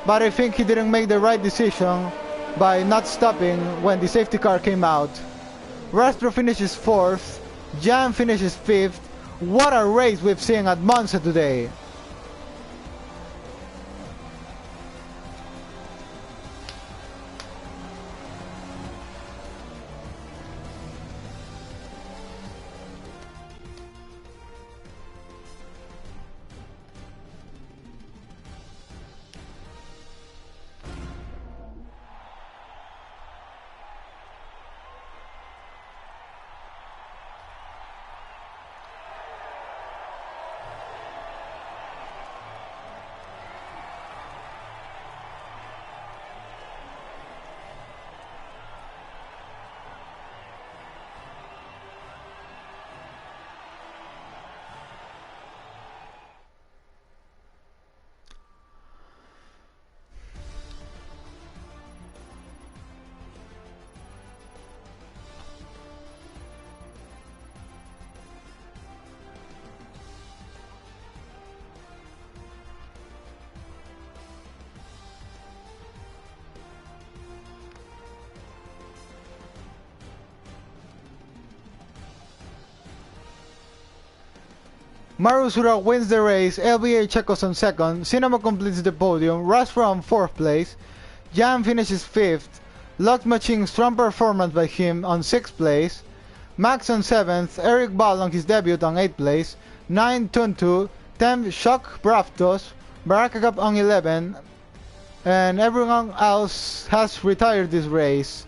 but I think he didn't make the right decision by not stopping when the safety car came out. Rastro finishes 4th, Jan finishes 5th. What a race we've seen at Monza today. Marusura wins the race, LBA Checos on second, Cinema completes the podium, Rastro on 4th place, Jan finishes 5th, Locked Machine strong performance by him on 6th place, Max on 7th, Eric Ball on his debut on 8th place, 9 Tuntu, 10 Shock Braftos, Barakakap on 11, and everyone else has retired this race.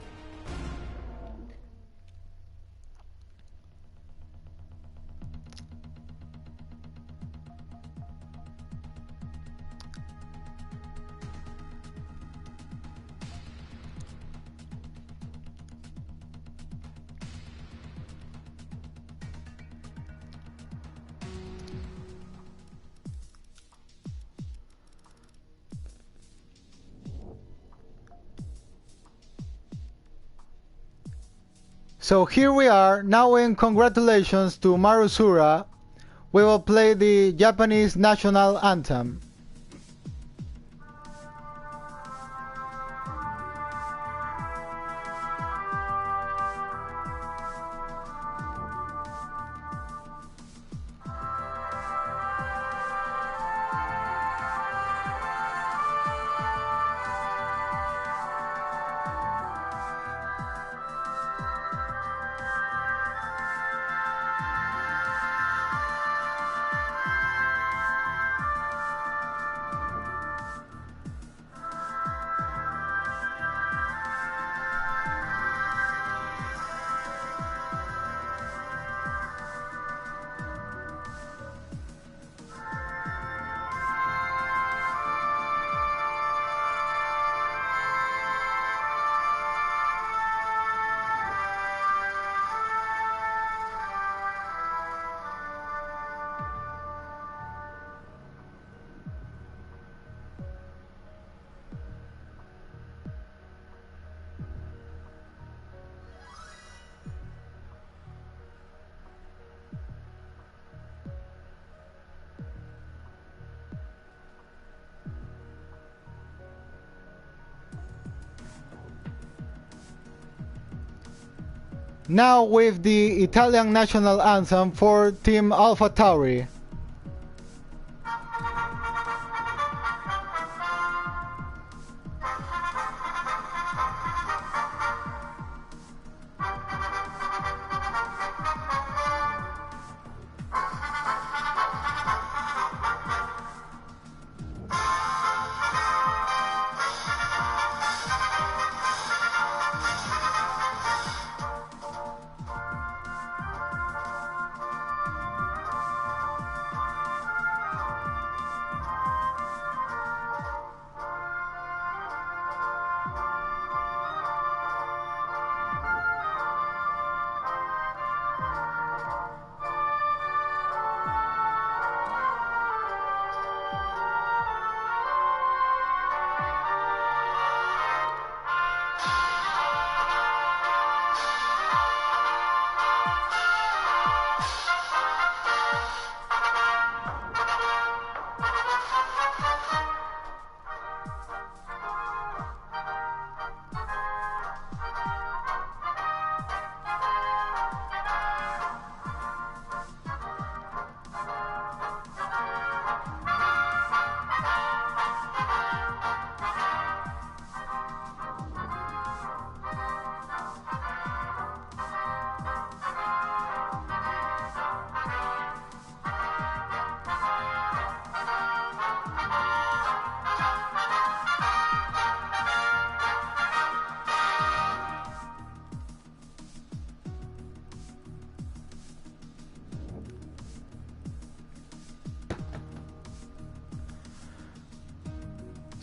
So here we are, now in congratulations to Marusura. We will play the Japanese national anthem. Now with the Italian national anthem for Team Alpha Tauri.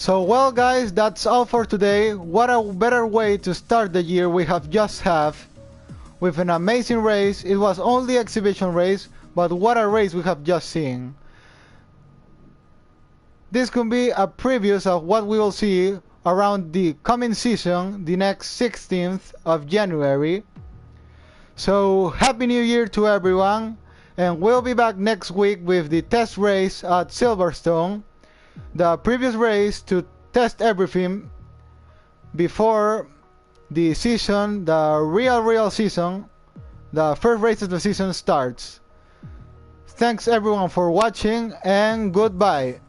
So well guys, that's all for today. What a better way to start the year we have just had with an amazing race. It was only exhibition race, but what a race we have just seen. This could be a preview of what we will see around the coming season, the next 16th of January. So Happy New Year to everyone, and we'll be back next week with the test race at Silverstone. The previous race to test everything before the season, the real season, the first race of the season starts. Thanks everyone for watching and goodbye.